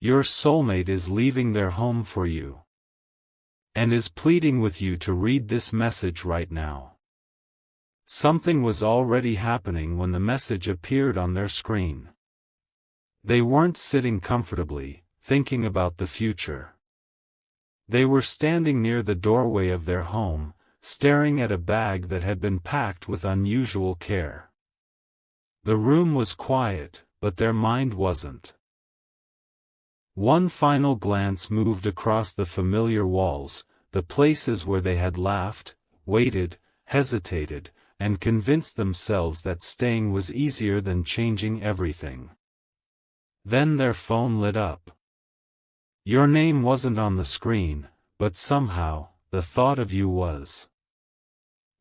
Your soulmate is leaving their home for you, and is pleading with you to read this message right now. Something was already happening when the message appeared on their screen. They weren't sitting comfortably, thinking about the future. They were standing near the doorway of their home, staring at a bag that had been packed with unusual care. The room was quiet, but their mind wasn't. One final glance moved across the familiar walls, the places where they had laughed, waited, hesitated, and convinced themselves that staying was easier than changing everything. Then their phone lit up. Your name wasn't on the screen, but somehow, the thought of you was.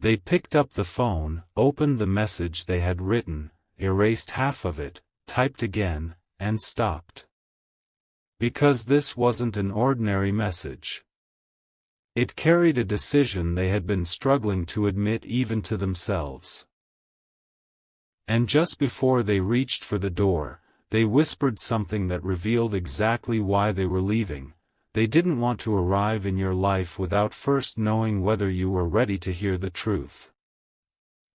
They picked up the phone, opened the message they had written, erased half of it, typed again, and stopped. Because this wasn't an ordinary message. It carried a decision they had been struggling to admit even to themselves. And just before they reached for the door, they whispered something that revealed exactly why they were leaving. They didn't want to arrive in your life without first knowing whether you were ready to hear the truth.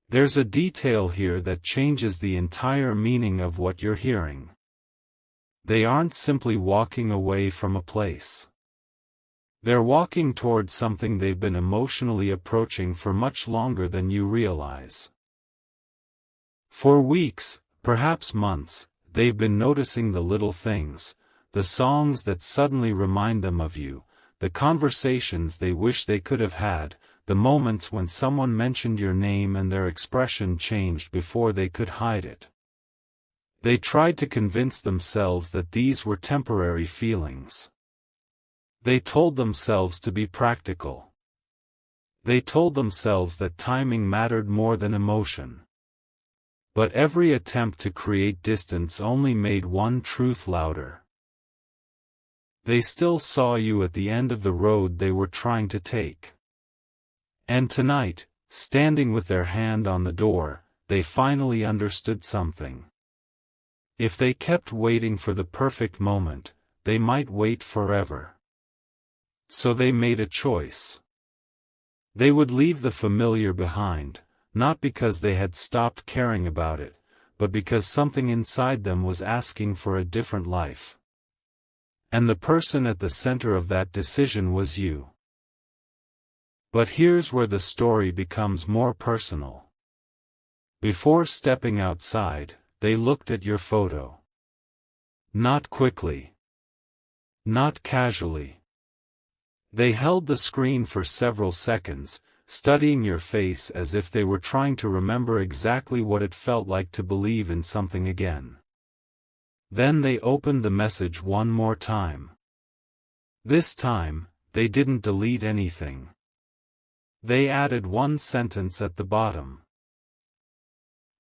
There's a detail here that changes the entire meaning of what you're hearing. They aren't simply walking away from a place. They're walking towards something they've been emotionally approaching for much longer than you realize. For weeks, perhaps months, they've been noticing the little things, the songs that suddenly remind them of you, the conversations they wish they could have had, the moments when someone mentioned your name and their expression changed before they could hide it. They tried to convince themselves that these were temporary feelings. They told themselves to be practical. They told themselves that timing mattered more than emotion. But every attempt to create distance only made one truth louder. They still saw you at the end of the road they were trying to take. And tonight, standing with their hand on the door, they finally understood something. If they kept waiting for the perfect moment, they might wait forever. So they made a choice. They would leave the familiar behind, not because they had stopped caring about it, but because something inside them was asking for a different life. And the person at the center of that decision was you. But here's where the story becomes more personal. Before stepping outside, they looked at your photo. Not quickly. Not casually. They held the screen for several seconds, studying your face as if they were trying to remember exactly what it felt like to believe in something again. Then they opened the message one more time. This time, they didn't delete anything. They added one sentence at the bottom.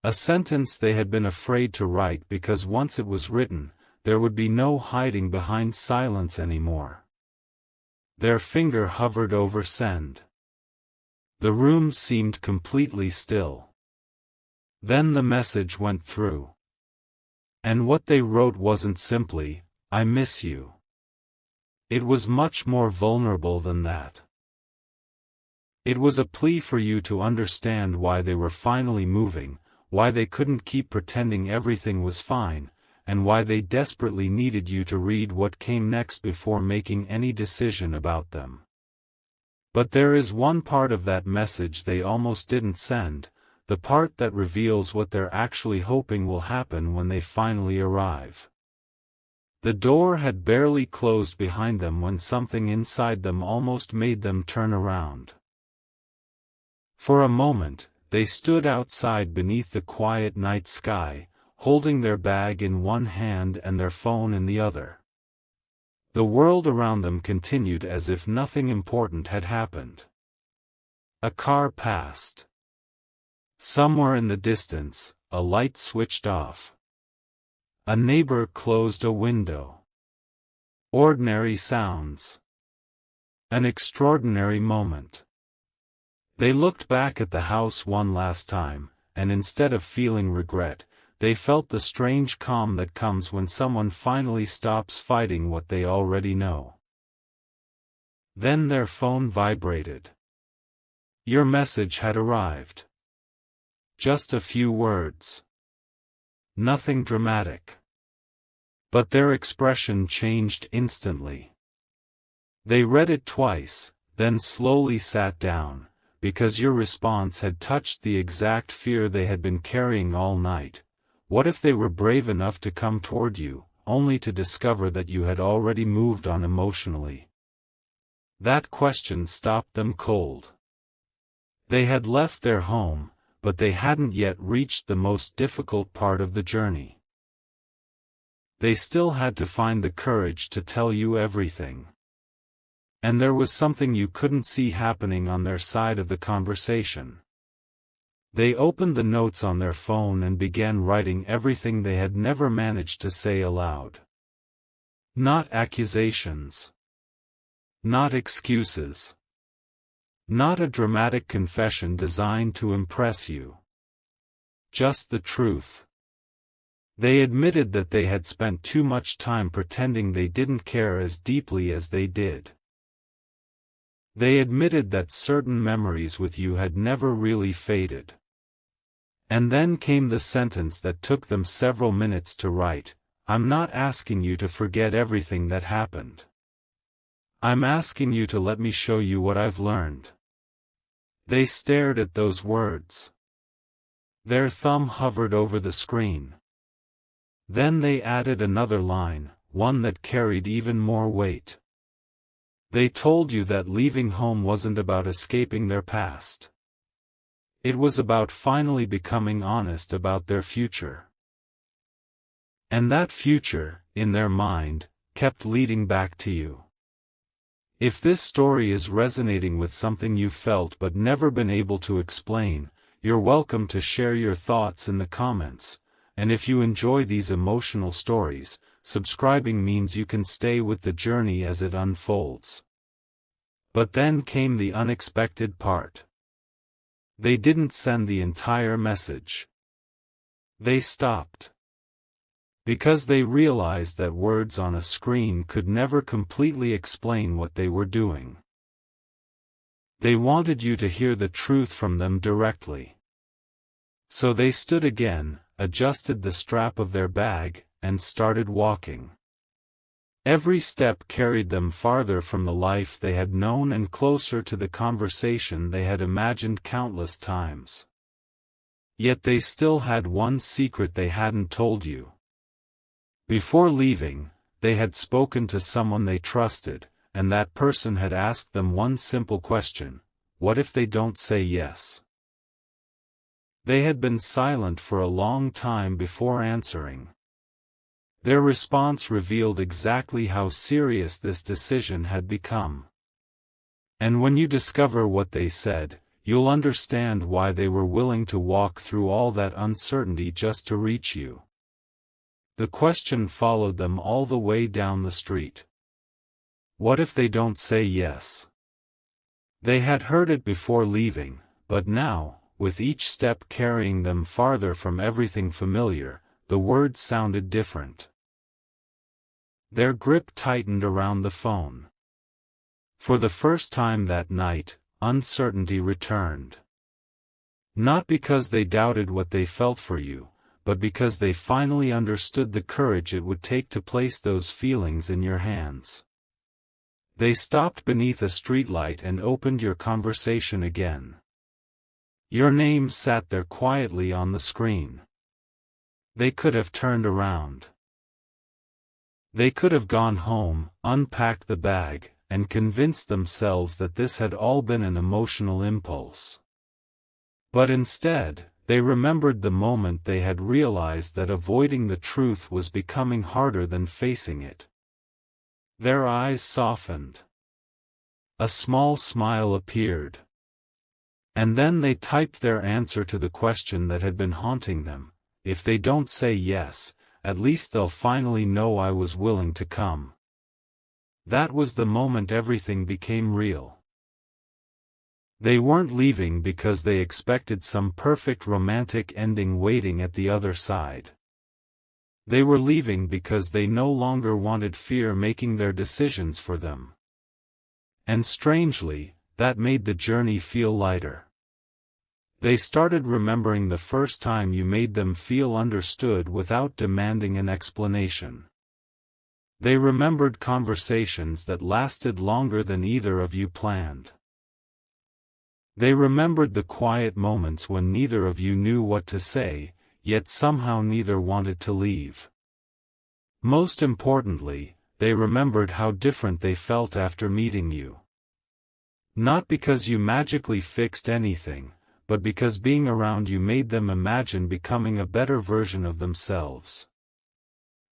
A sentence they had been afraid to write because once it was written, there would be no hiding behind silence anymore. Their finger hovered over send. The room seemed completely still. Then the message went through. And what they wrote wasn't simply, "I miss you." It was much more vulnerable than that. It was a plea for you to understand why they were finally moving, why they couldn't keep pretending everything was fine, and why they desperately needed you to read what came next before making any decision about them. But there is one part of that message they almost didn't send, the part that reveals what they're actually hoping will happen when they finally arrive. The door had barely closed behind them when something inside them almost made them turn around. For a moment, they stood outside beneath the quiet night sky, holding their bag in one hand and their phone in the other. The world around them continued as if nothing important had happened. A car passed. Somewhere in the distance, a light switched off. A neighbor closed a window. Ordinary sounds. An extraordinary moment. They looked back at the house one last time, and instead of feeling regret, they felt the strange calm that comes when someone finally stops fighting what they already know. Then their phone vibrated. Your message had arrived. Just a few words. Nothing dramatic. But their expression changed instantly. They read it twice, then slowly sat down, because your response had touched the exact fear they had been carrying all night. What if they were brave enough to come toward you, only to discover that you had already moved on emotionally? That question stopped them cold. They had left their home, but they hadn't yet reached the most difficult part of the journey. They still had to find the courage to tell you everything. And there was something you couldn't see happening on their side of the conversation. They opened the notes on their phone and began writing everything they had never managed to say aloud. Not accusations. Not excuses. Not a dramatic confession designed to impress you. Just the truth. They admitted that they had spent too much time pretending they didn't care as deeply as they did. They admitted that certain memories with you had never really faded. And then came the sentence that took them several minutes to write: I'm not asking you to forget everything that happened. I'm asking you to let me show you what I've learned. They stared at those words. Their thumb hovered over the screen. Then they added another line, one that carried even more weight. They told you that leaving home wasn't about escaping their past. It was about finally becoming honest about their future. And that future, in their mind, kept leading back to you. If this story is resonating with something you felt but never been able to explain, you're welcome to share your thoughts in the comments, and if you enjoy these emotional stories, subscribing means you can stay with the journey as it unfolds. But then came the unexpected part. They didn't send the entire message. They stopped. Because they realized that words on a screen could never completely explain what they were doing. They wanted you to hear the truth from them directly. So they stood again, adjusted the strap of their bag, and started walking. Every step carried them farther from the life they had known and closer to the conversation they had imagined countless times. Yet they still had one secret they hadn't told you. Before leaving, they had spoken to someone they trusted, and that person had asked them one simple question: what if they don't say yes? They had been silent for a long time before answering. Their response revealed exactly how serious this decision had become. And when you discover what they said, you'll understand why they were willing to walk through all that uncertainty just to reach you. The question followed them all the way down the street. What if they don't say yes? They had heard it before leaving, but now, with each step carrying them farther from everything familiar, the words sounded different. Their grip tightened around the phone. For the first time that night, uncertainty returned. Not because they doubted what they felt for you, but because they finally understood the courage it would take to place those feelings in your hands. They stopped beneath a streetlight and opened your conversation again. Your name sat there quietly on the screen. They could have turned around. They could have gone home, unpacked the bag, and convinced themselves that this had all been an emotional impulse. But instead, they remembered the moment they had realized that avoiding the truth was becoming harder than facing it. Their eyes softened. A small smile appeared. And then they typed their answer to the question that had been haunting them: if they don't say yes, at least they'll finally know I was willing to come. That was the moment everything became real. They weren't leaving because they expected some perfect romantic ending waiting at the other side. They were leaving because they no longer wanted fear making their decisions for them. And strangely, that made the journey feel lighter. They started remembering the first time you made them feel understood without demanding an explanation. They remembered conversations that lasted longer than either of you planned. They remembered the quiet moments when neither of you knew what to say, yet somehow neither wanted to leave. Most importantly, they remembered how different they felt after meeting you. Not because you magically fixed anything, but because being around you made them imagine becoming a better version of themselves.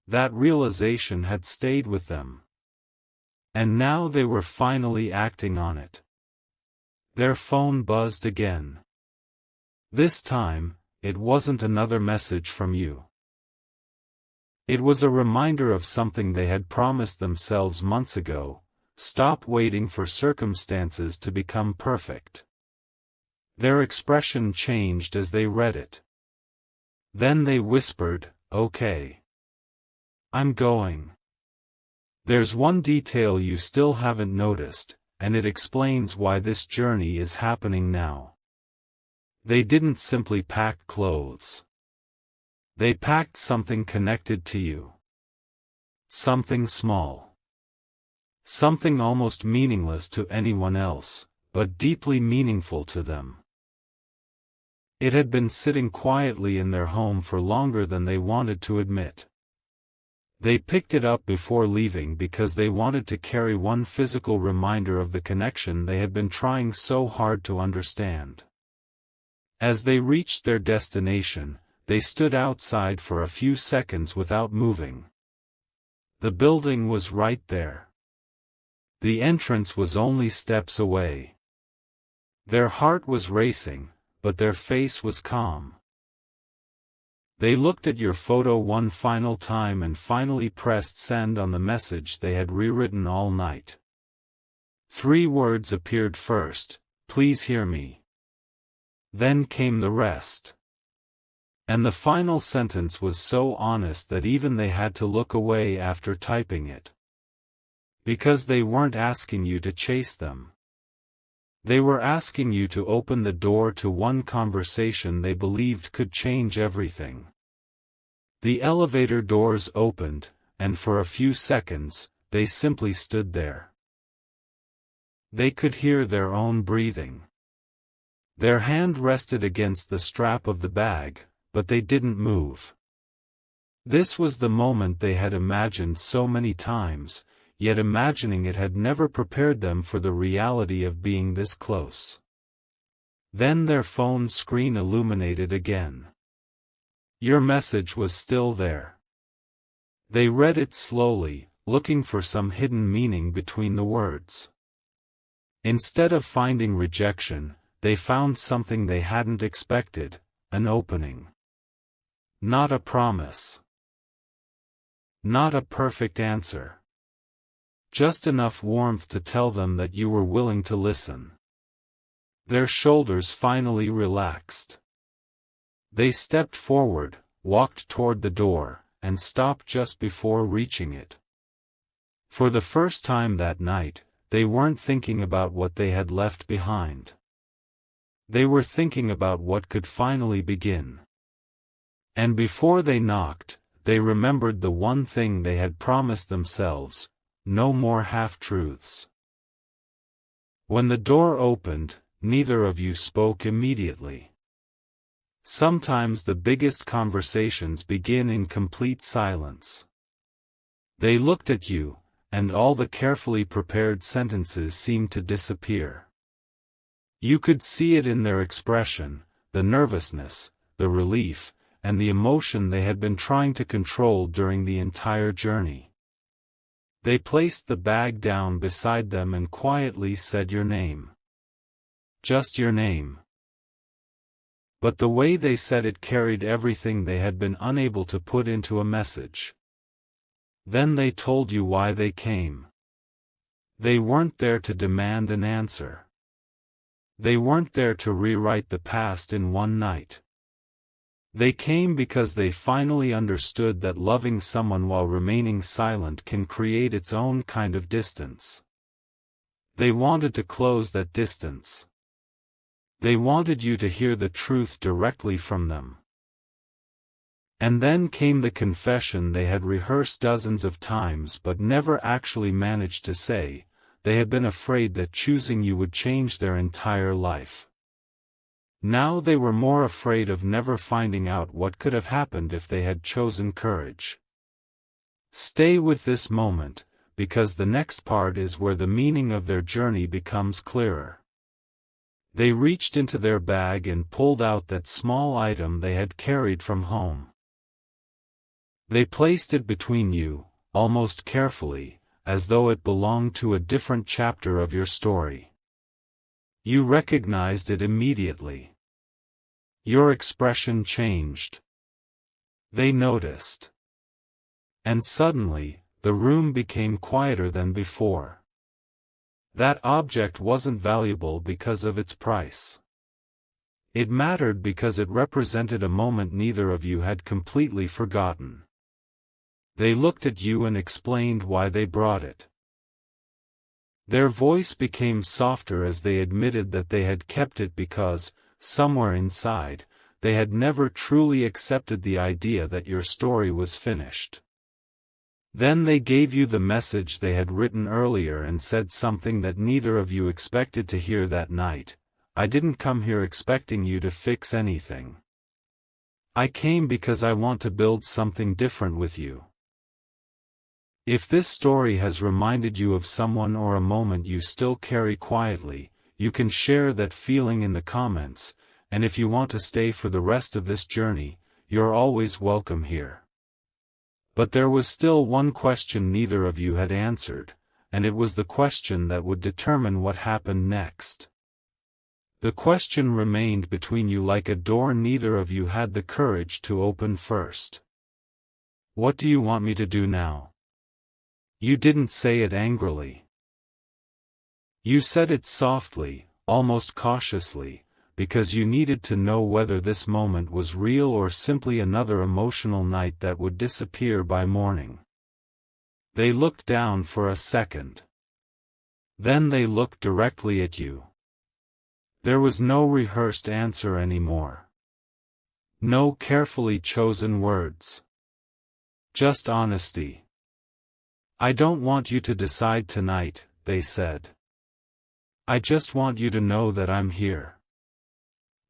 That realization had stayed with them. And now they were finally acting on it. Their phone buzzed again. This time, it wasn't another message from you. It was a reminder of something they had promised themselves months ago: stop waiting for circumstances to become perfect. Their expression changed as they read it. Then they whispered, "Okay. I'm going." There's one detail you still haven't noticed, and it explains why this journey is happening now. They didn't simply pack clothes. They packed something connected to you. Something small. Something almost meaningless to anyone else, but deeply meaningful to them. It had been sitting quietly in their home for longer than they wanted to admit. They picked it up before leaving because they wanted to carry one physical reminder of the connection they had been trying so hard to understand. As they reached their destination, they stood outside for a few seconds without moving. The building was right there. The entrance was only steps away. Their heart was racing, but their face was calm. They looked at your photo one final time and finally pressed send on the message they had rewritten all night. 3 words appeared first: "Please hear me." Then came the rest. And the final sentence was so honest that even they had to look away after typing it. Because they weren't asking you to chase them. They were asking you to open the door to one conversation they believed could change everything. The elevator doors opened, and for a few seconds, they simply stood there. They could hear their own breathing. Their hand rested against the strap of the bag, but they didn't move. This was the moment they had imagined so many times, yet imagining it had never prepared them for the reality of being this close. Then their phone screen illuminated again. Your message was still there. They read it slowly, looking for some hidden meaning between the words. Instead of finding rejection, they found something they hadn't expected: an opening. Not a promise. Not a perfect answer. Just enough warmth to tell them that you were willing to listen. Their shoulders finally relaxed. They stepped forward, walked toward the door, and stopped just before reaching it. For the first time that night, they weren't thinking about what they had left behind. They were thinking about what could finally begin. And before they knocked, they remembered the one thing they had promised themselves: no more half-truths. When the door opened, neither of you spoke immediately. Sometimes the biggest conversations begin in complete silence. They looked at you, and all the carefully prepared sentences seemed to disappear. You could see it in their expression, the nervousness, the relief, and the emotion they had been trying to control during the entire journey. They placed the bag down beside them and quietly said your name. Just your name. But the way they said it carried everything they had been unable to put into a message. Then they told you why they came. They weren't there to demand an answer. They weren't there to rewrite the past in one night. They came because they finally understood that loving someone while remaining silent can create its own kind of distance. They wanted to close that distance. They wanted you to hear the truth directly from them. And then came the confession they had rehearsed dozens of times but never actually managed to say. They had been afraid that choosing you would change their entire life. Now they were more afraid of never finding out what could have happened if they had chosen courage. Stay with this moment, because the next part is where the meaning of their journey becomes clearer. They reached into their bag and pulled out that small item they had carried from home. They placed it between you, almost carefully, as though it belonged to a different chapter of your story. You recognized it immediately. Your expression changed. They noticed. And suddenly, the room became quieter than before. That object wasn't valuable because of its price. It mattered because it represented a moment neither of you had completely forgotten. They looked at you and explained why they brought it. Their voice became softer as they admitted that they had kept it because, somewhere inside, they had never truly accepted the idea that your story was finished. Then they gave you the message they had written earlier and said something that neither of you expected to hear that night. I didn't come here expecting you to fix anything. I came because I want to build something different with you. If this story has reminded you of someone or a moment you still carry quietly, you can share that feeling in the comments, and if you want to stay for the rest of this journey, you're always welcome here. But there was still one question neither of you had answered, and it was the question that would determine what happened next. The question remained between you like a door neither of you had the courage to open first. What do you want me to do now? You didn't say it angrily. You said it softly, almost cautiously, because you needed to know whether this moment was real or simply another emotional night that would disappear by morning. They looked down for a second. Then they looked directly at you. There was no rehearsed answer anymore. No carefully chosen words. Just honesty. I don't want you to decide tonight, they said. I just want you to know that I'm here.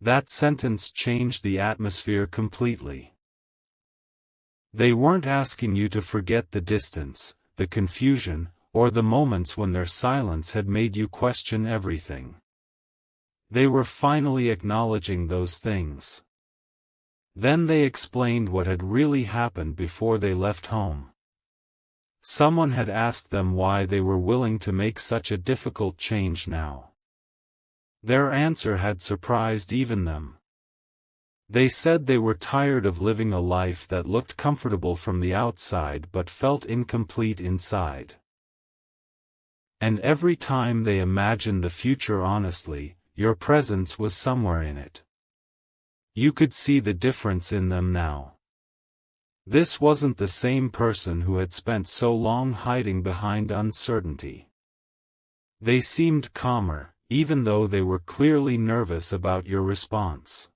That sentence changed the atmosphere completely. They weren't asking you to forget the distance, the confusion, or the moments when their silence had made you question everything. They were finally acknowledging those things. Then they explained what had really happened before they left home. Someone had asked them why they were willing to make such a difficult change now. Their answer had surprised even them. They said they were tired of living a life that looked comfortable from the outside but felt incomplete inside. And every time they imagined the future honestly, your presence was somewhere in it. You could see the difference in them now. This wasn't the same person who had spent so long hiding behind uncertainty. They seemed calmer, even though they were clearly nervous about your response.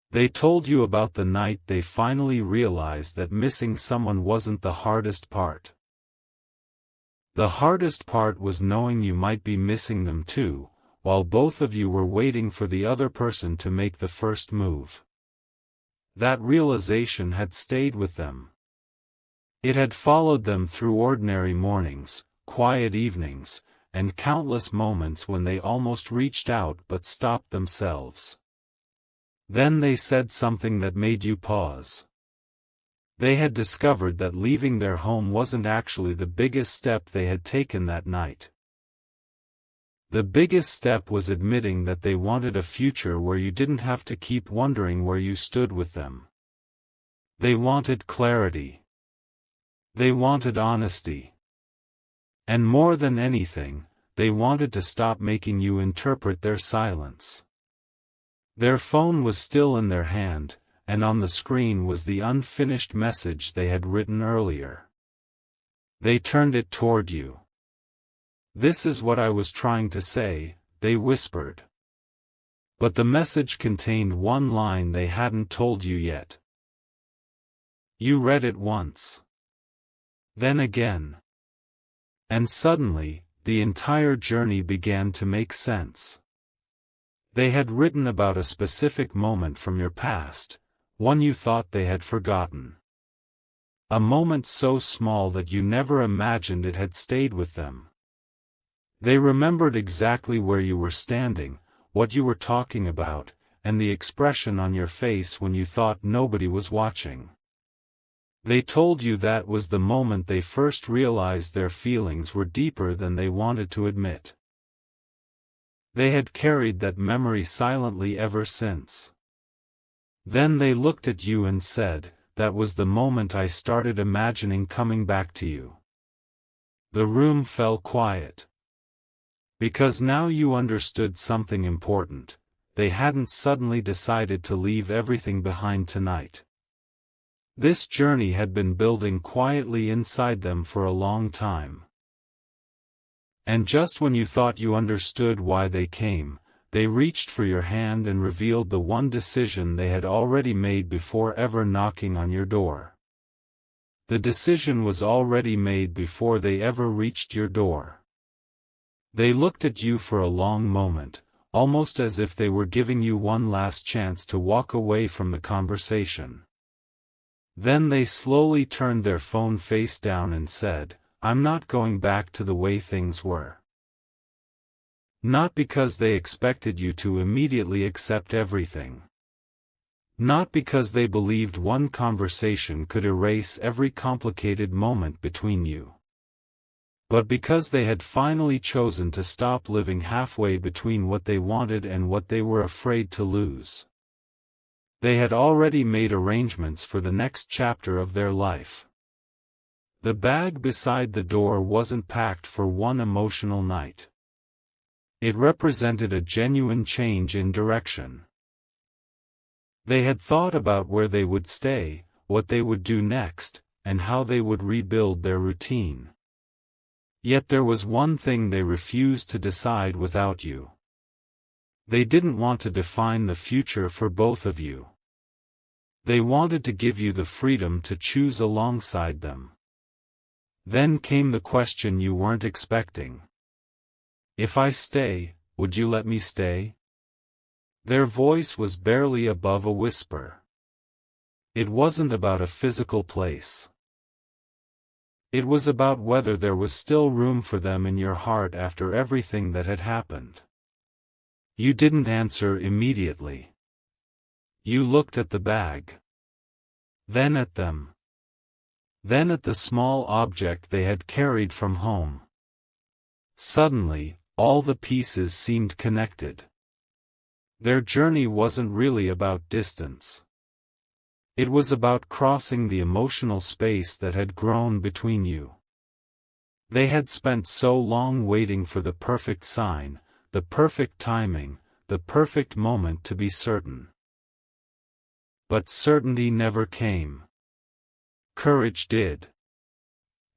They told you about the night they finally realized that missing someone wasn't the hardest part. The hardest part was knowing you might be missing them too, while both of you were waiting for the other person to make the first move. That realization had stayed with them. It had followed them through ordinary mornings, quiet evenings, and countless moments when they almost reached out but stopped themselves. Then they said something that made you pause. They had discovered that leaving their home wasn't actually the biggest step they had taken that night. The biggest step was admitting that they wanted a future where you didn't have to keep wondering where you stood with them. They wanted clarity. They wanted honesty. And more than anything, they wanted to stop making you interpret their silence. Their phone was still in their hand, and on the screen was the unfinished message they had written earlier. They turned it toward you. "This is what I was trying to say," they whispered. But the message contained one line they hadn't told you yet. You read it once. Then again. And suddenly, the entire journey began to make sense. They had written about a specific moment from your past, one you thought they had forgotten. A moment so small that you never imagined it had stayed with them. They remembered exactly where you were standing, what you were talking about, and the expression on your face when you thought nobody was watching. They told you that was the moment they first realized their feelings were deeper than they wanted to admit. They had carried that memory silently ever since. Then they looked at you and said, "That was the moment I started imagining coming back to you." The room fell quiet. Because now you understood something important. They hadn't suddenly decided to leave everything behind tonight. This journey had been building quietly inside them for a long time. And just when you thought you understood why they came, they reached for your hand and revealed the one decision they had already made before ever knocking on your door. The decision was already made before they ever reached your door. They looked at you for a long moment, almost as if they were giving you one last chance to walk away from the conversation. Then they slowly turned their phone face down and said, "I'm not going back to the way things were." Not because they expected you to immediately accept everything. Not because they believed one conversation could erase every complicated moment between you. But because they had finally chosen to stop living halfway between what they wanted and what they were afraid to lose. They had already made arrangements for the next chapter of their life. The bag beside the door wasn't packed for one emotional night. It represented a genuine change in direction. They had thought about where they would stay, what they would do next, and how they would rebuild their routine. Yet there was one thing they refused to decide without you. They didn't want to define the future for both of you. They wanted to give you the freedom to choose alongside them. Then came the question you weren't expecting. "If I stay, would you let me stay?" Their voice was barely above a whisper. It wasn't about a physical place. It was about whether there was still room for them in your heart after everything that had happened. You didn't answer immediately. You looked at the bag. Then at them. Then at the small object they had carried from home. Suddenly, all the pieces seemed connected. Their journey wasn't really about distance. It was about crossing the emotional space that had grown between you. They had spent so long waiting for the perfect sign, the perfect timing, the perfect moment to be certain. But certainty never came. Courage did.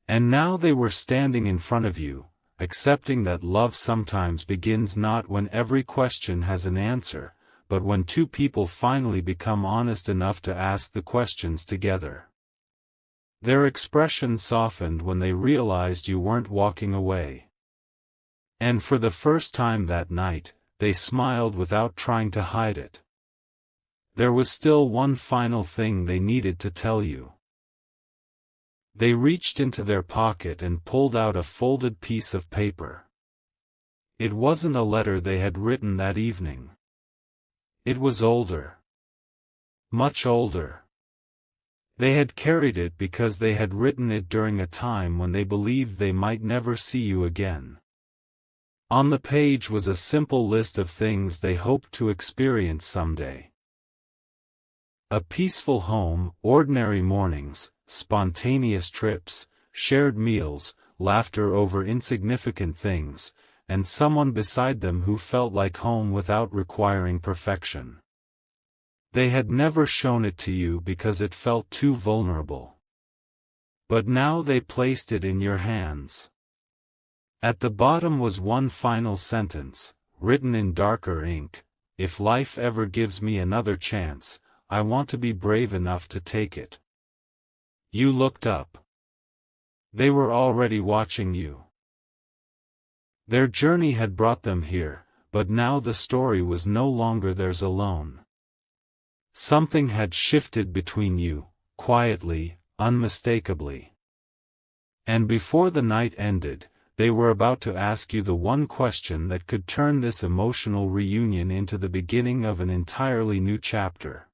And now they were standing in front of you, accepting that love sometimes begins not when every question has an answer, but when two people finally become honest enough to ask the questions together. Their expression softened when they realized you weren't walking away. And for the first time that night, they smiled without trying to hide it. There was still one final thing they needed to tell you. They reached into their pocket and pulled out a folded piece of paper. It wasn't a letter they had written that evening. It was older. Much older. They had carried it because they had written it during a time when they believed they might never see you again. On the page was a simple list of things they hoped to experience someday. A peaceful home, ordinary mornings, spontaneous trips, shared meals, laughter over insignificant things, and someone beside them who felt like home without requiring perfection. They had never shown it to you because it felt too vulnerable. But now they placed it in your hands. At the bottom was one final sentence, written in darker ink: "If life ever gives me another chance, I want to be brave enough to take it." You looked up. They were already watching you. Their journey had brought them here, but now the story was no longer theirs alone. Something had shifted between you, quietly, unmistakably. And before the night ended, they were about to ask you the one question that could turn this emotional reunion into the beginning of an entirely new chapter.